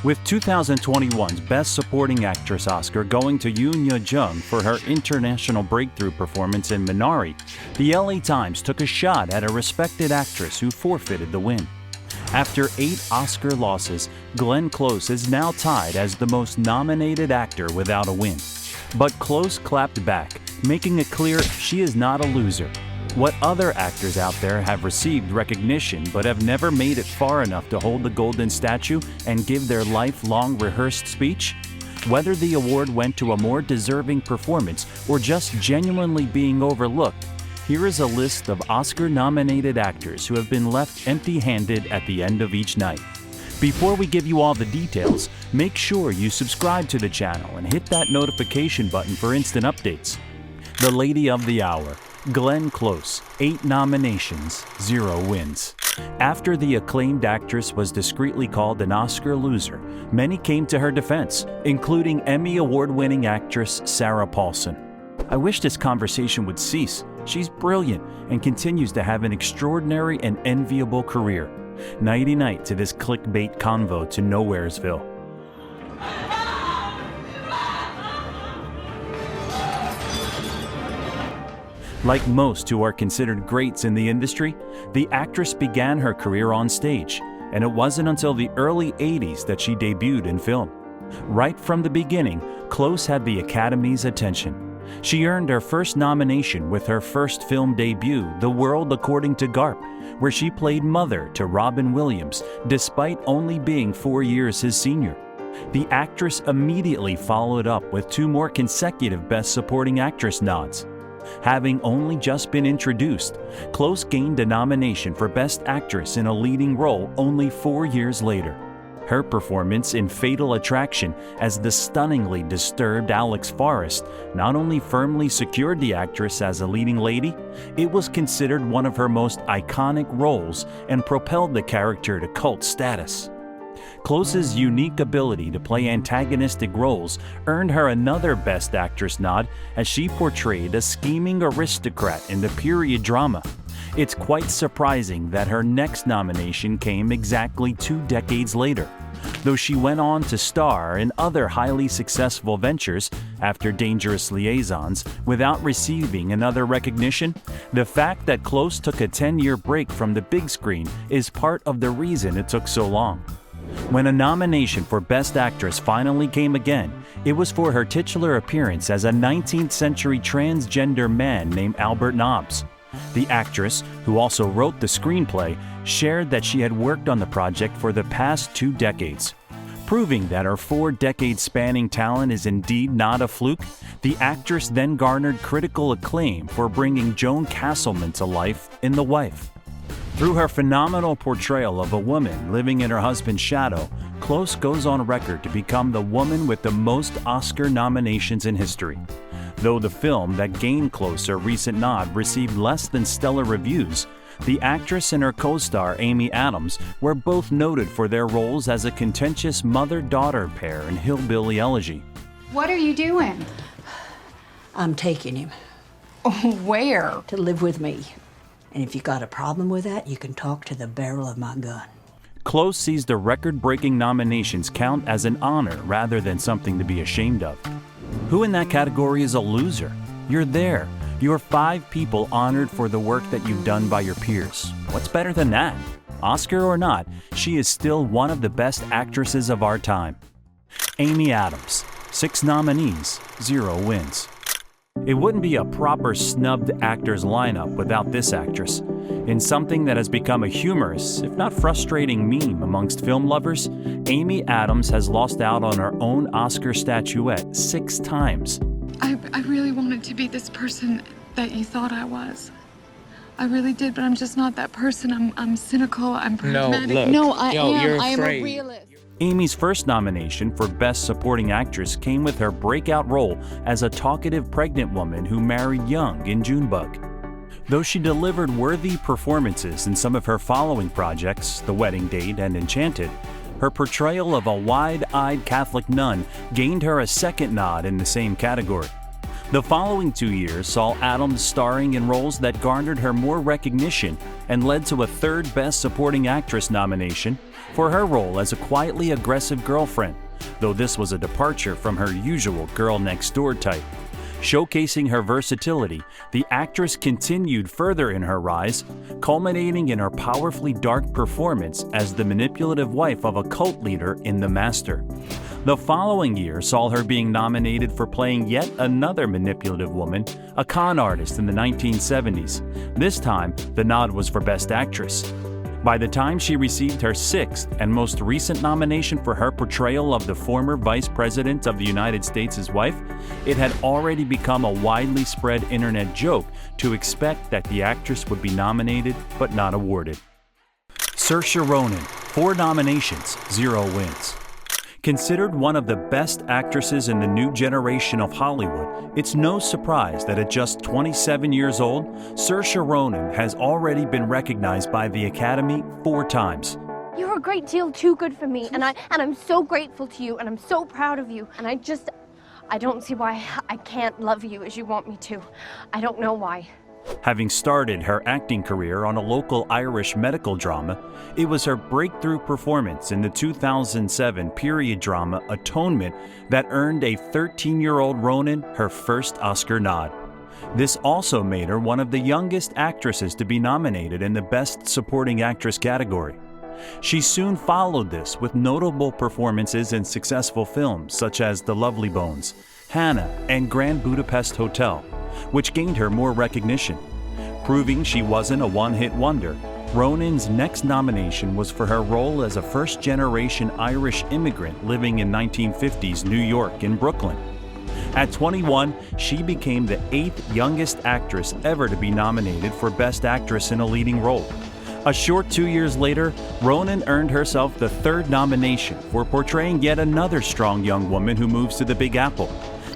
with 2021's Best Supporting Actress Oscar going to Yoon Ye-jung for her international breakthrough performance in Minari. The LA Times took a shot at a respected actress who forfeited the win. After 8 Oscar losses, Glenn Close is now tied as the most nominated actor without a win. But Close clapped back, making it clear she is not a loser. What other actors out there have received recognition but have never made it far enough to hold the golden statue and give their lifelong rehearsed speech? Whether the award went to a more deserving performance or just genuinely being overlooked, here is a list of Oscar-nominated actors who have been left empty-handed at the end of each night. Before we give you all the details, make sure you subscribe to the channel and hit that notification button for instant updates. The Lady of the Hour, Glenn Close, 8 nominations, 0 wins. After the acclaimed actress was discreetly called an Oscar loser, many came to her defense, including Emmy Award-winning actress Sarah Paulson. I wish this conversation would cease. She's brilliant and continues to have an extraordinary and enviable career. Nighty-night to this clickbait convo to Nowheresville. Like most who are considered greats in the industry, the actress began her career on stage, and it wasn't until the early 80s that she debuted in film. Right from the beginning, Close had the Academy's attention. She earned her first nomination with her first film debut, The World According to Garp, where she played mother to Robin Williams, despite only being 4 years his senior. The actress immediately followed up with 2 more consecutive Best Supporting Actress nods. Having only just been introduced, Close gained a nomination for Best Actress in a Leading Role only 4 years later. Her performance in Fatal Attraction as the stunningly disturbed Alex Forrest not only firmly secured the actress as a leading lady, it was considered one of her most iconic roles and propelled the character to cult status. Close's unique ability to play antagonistic roles earned her another Best Actress nod as she portrayed a scheming aristocrat in the period drama. It's quite surprising that her next nomination came exactly 2 decades later. Though she went on to star in other highly successful ventures after Dangerous Liaisons without receiving another recognition, the fact that Close took a 10-year break from the big screen is part of the reason it took so long. When a nomination for Best Actress finally came again, it was for her titular appearance as a 19th century transgender man named Albert Nobbs. The actress, who also wrote the screenplay, shared that she had worked on the project for the past 2 decades. Proving that her 4-decade-spanning talent is indeed not a fluke, the actress then garnered critical acclaim for bringing Joan Castleman to life in The Wife. Through her phenomenal portrayal of a woman living in her husband's shadow, Close goes on record to become the woman with the most Oscar nominations in history. Though the film that gained Close a recent nod received less than stellar reviews, the actress and her co-star Amy Adams were both noted for their roles as a contentious mother-daughter pair in Hillbilly Elegy. What are you doing? I'm taking him. Oh, where? To live with me. And if you got a problem with that, you can talk to the barrel of my gun. Close sees the record-breaking nominations count as an honor rather than something to be ashamed of. Who in that category is a loser? You're there. You're 5 people honored for the work that you've done by your peers. What's better than that? Oscar or not, she is still one of the best actresses of our time. Amy Adams, 6 nominees, 0 wins. It wouldn't be a proper snubbed actors lineup without this actress. In something that has become a humorous, if not frustrating meme amongst film lovers, Amy Adams has lost out on her own Oscar statuette 6 times. I really wanted to be this person that you thought I was. I really did, but I'm just not that person. I'm cynical, I'm pragmatic. No, I am a realist. Amy's first nomination for Best Supporting Actress came with her breakout role as a talkative pregnant woman who married young in Junebug. Though she delivered worthy performances in some of her following projects, The Wedding Date and Enchanted, her portrayal of a wide-eyed Catholic nun gained her a second nod in the same category. The following 2 years saw Adams starring in roles that garnered her more recognition and led to a third Best Supporting Actress nomination for her role as a quietly aggressive girlfriend, though this was a departure from her usual girl-next-door type. Showcasing her versatility, the actress continued further in her rise, culminating in her powerfully dark performance as the manipulative wife of a cult leader in The Master. The following year saw her being nominated for playing yet another manipulative woman, a con artist in the 1970s. This time, the nod was for Best Actress. By the time she received her sixth and most recent nomination for her portrayal of the former Vice President of the United States' wife, it had already become a widely spread internet joke to expect that the actress would be nominated but not awarded. Saoirse Ronan, 4 nominations, 0 wins. Considered one of the best actresses in the new generation of Hollywood, it's no surprise that at just 27 years old, Saoirse Ronan has already been recognized by the Academy 4 times. You're a great deal too good for me, and I'm so grateful to you, and I'm so proud of you, and I don't see why I can't love you as you want me to. I don't know why. Having started her acting career on a local Irish medical drama, it was her breakthrough performance in the 2007 period drama Atonement that earned a 13-year-old Ronan her first Oscar nod. This also made her one of the youngest actresses to be nominated in the Best Supporting Actress category. She soon followed this with notable performances in successful films such as The Lovely Bones, Hannah, and Grand Budapest Hotel, which gained her more recognition. Proving she wasn't a one-hit wonder, Ronan's next nomination was for her role as a first-generation Irish immigrant living in 1950s New York in Brooklyn. At 21, she became the 8th youngest actress ever to be nominated for Best Actress in a Leading Role. A short 2 years later, Ronan earned herself the 3rd nomination for portraying yet another strong young woman who moves to the Big Apple.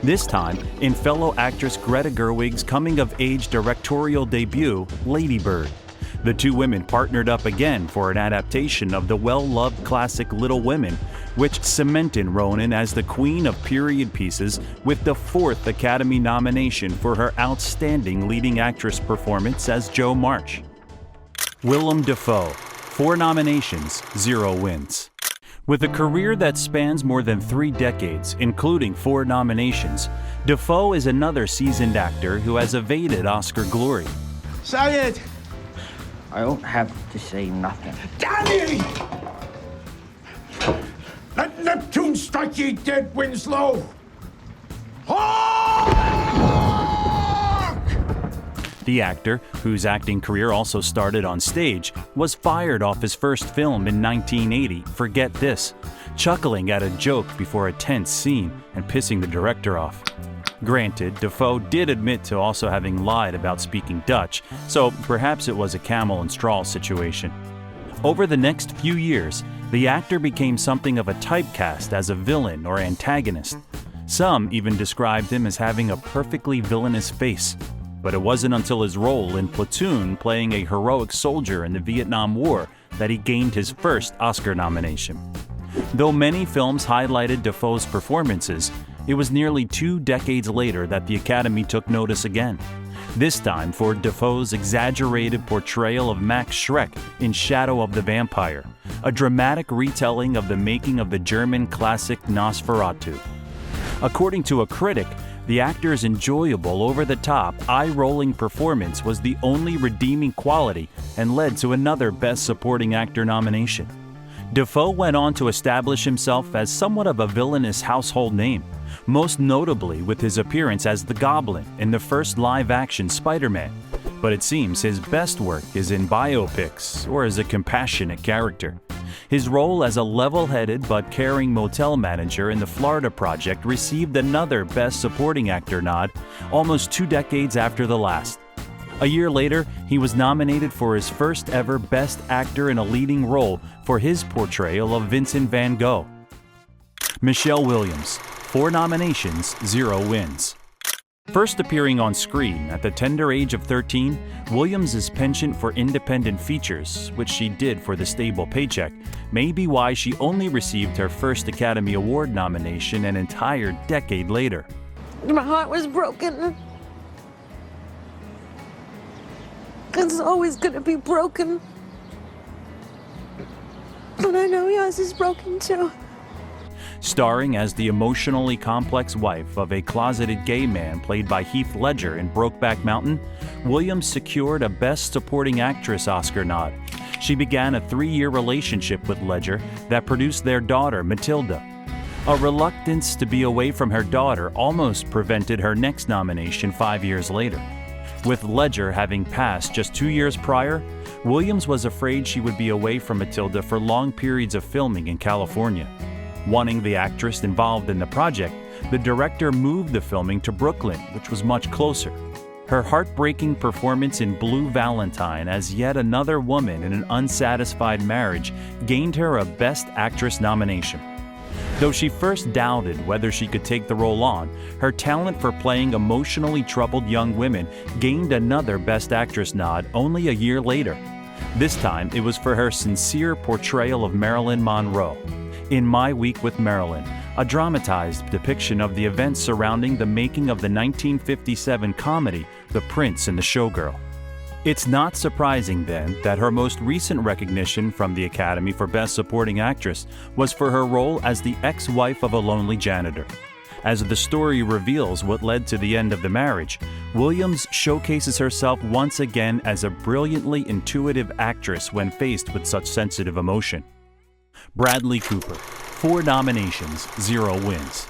This time in fellow actress Greta Gerwig's coming-of-age directorial debut, Lady Bird. The two women partnered up again for an adaptation of the well-loved classic Little Women, which cemented Ronan as the queen of period pieces with the 4th Academy nomination for her outstanding leading actress performance as Jo March. Willem Dafoe, 4 nominations, 0 wins. With a career that spans more than 3 decades, including 4 nominations, Dafoe is another seasoned actor who has evaded Oscar glory. Say it! I don't have to say nothing. Danny! Let Neptune strike ye dead, Winslow! Hark! The actor, whose acting career also started on stage, was fired off his first film in 1980 for Get This, chuckling at a joke before a tense scene and pissing the director off. Granted, Dafoe did admit to also having lied about speaking Dutch, so perhaps it was a camel and straw situation. Over the next few years, the actor became something of a typecast as a villain or antagonist. Some even described him as having a perfectly villainous face. But it wasn't until his role in Platoon playing a heroic soldier in the Vietnam War that he gained his first Oscar nomination. Though many films highlighted Dafoe's performances, it was nearly 2 decades later that the Academy took notice again. This time for Dafoe's exaggerated portrayal of Max Schreck in Shadow of the Vampire, a dramatic retelling of the making of the German classic Nosferatu. According to a critic, the actor's enjoyable, over-the-top, eye-rolling performance was the only redeeming quality and led to another Best Supporting Actor nomination. Dafoe went on to establish himself as somewhat of a villainous household name, most notably with his appearance as the Goblin in the first live-action Spider-Man. But it seems his best work is in biopics or as a compassionate character. His role as a level-headed but caring motel manager in the Florida Project received another Best Supporting Actor nod almost 2 decades after the last. A year later, he was nominated for his first ever Best Actor in a Leading Role for his portrayal of Vincent van Gogh. Michelle Williams, 4 nominations, 0 wins. First appearing on screen at the tender age of 13, Williams' penchant for independent features, which she did for the stable paycheck, may be why she only received her first Academy Award nomination an entire decade later. My heart was broken. It's always gonna be broken. But I know yours is broken too. Starring as the emotionally complex wife of a closeted gay man played by Heath Ledger in Brokeback Mountain, Williams secured a Best Supporting Actress Oscar nod. She began a 3-year relationship with Ledger that produced their daughter, Matilda. A reluctance to be away from her daughter almost prevented her next nomination 5 years later. With Ledger having passed just 2 years prior, Williams was afraid she would be away from Matilda for long periods of filming in California. Wanting the actress involved in the project, the director moved the filming to Brooklyn, which was much closer. Her heartbreaking performance in Blue Valentine as yet another woman in an unsatisfied marriage gained her a Best Actress nomination. Though she first doubted whether she could take the role on, her talent for playing emotionally troubled young women gained another Best Actress nod only a year later. This time, it was for her sincere portrayal of Marilyn Monroe in My Week with Marilyn, a dramatized depiction of the events surrounding the making of the 1957 comedy The Prince and the Showgirl. It's not surprising, then, that her most recent recognition from the Academy for Best Supporting Actress was for her role as the ex-wife of a lonely janitor. As the story reveals what led to the end of the marriage, Williams showcases herself once again as a brilliantly intuitive actress when faced with such sensitive emotion. Bradley Cooper, 4 nominations, 0 wins.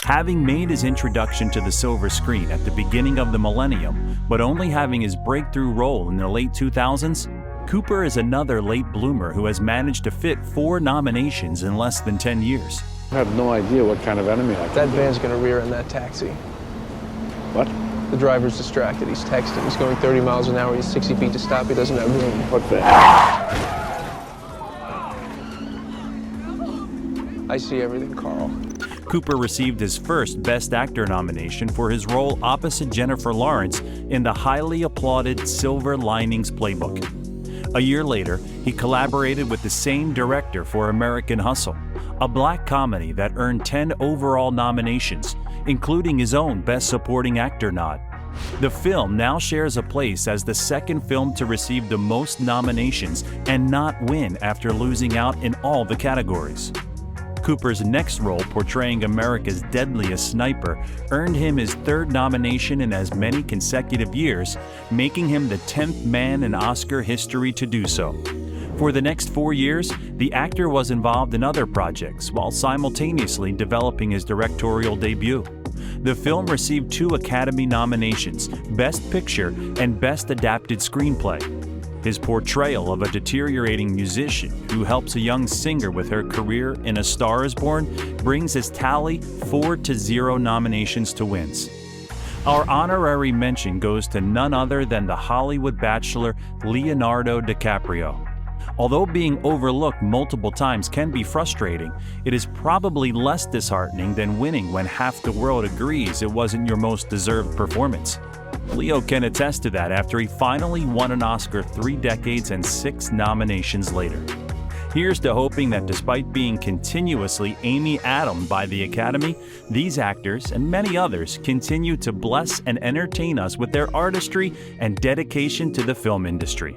Having made his introduction to the silver screen at the beginning of the millennium, but only having his breakthrough role in the late 2000s, Cooper is another late bloomer who has managed to fit 4 nominations in less than 10 years. I have no idea what kind of enemy I can That be. van's gonna rear in that taxi. What? The driver's distracted. He's texting. He's going 30 miles an hour. He's 60 feet to stop. He doesn't have room. What van? I see everything, Carl. Cooper received his first Best Actor nomination for his role opposite Jennifer Lawrence in the highly applauded Silver Linings Playbook. A year later, he collaborated with the same director for American Hustle, a black comedy that earned 10 overall nominations, including his own Best Supporting Actor nod. The film now shares a place as the second film to receive the most nominations and not win after losing out in all the categories. Cooper's next role, portraying America's deadliest sniper, earned him his 3rd nomination in as many consecutive years, making him the 10th man in Oscar history to do so. For the next 4 years, the actor was involved in other projects while simultaneously developing his directorial debut. The film received 2 Academy nominations, Best Picture and Best Adapted Screenplay. His portrayal of a deteriorating musician who helps a young singer with her career in A Star is Born brings his tally 4-0 nominations to wins. Our honorary mention goes to none other than the Hollywood bachelor Leonardo DiCaprio. Although being overlooked multiple times can be frustrating, it is probably less disheartening than winning when half the world agrees it wasn't your most deserved performance. Leo can attest to that after he finally won an Oscar 3 decades and 6 nominations later. Here's to hoping that despite being continuously Amy Adam'd by the Academy, these actors and many others continue to bless and entertain us with their artistry and dedication to the film industry.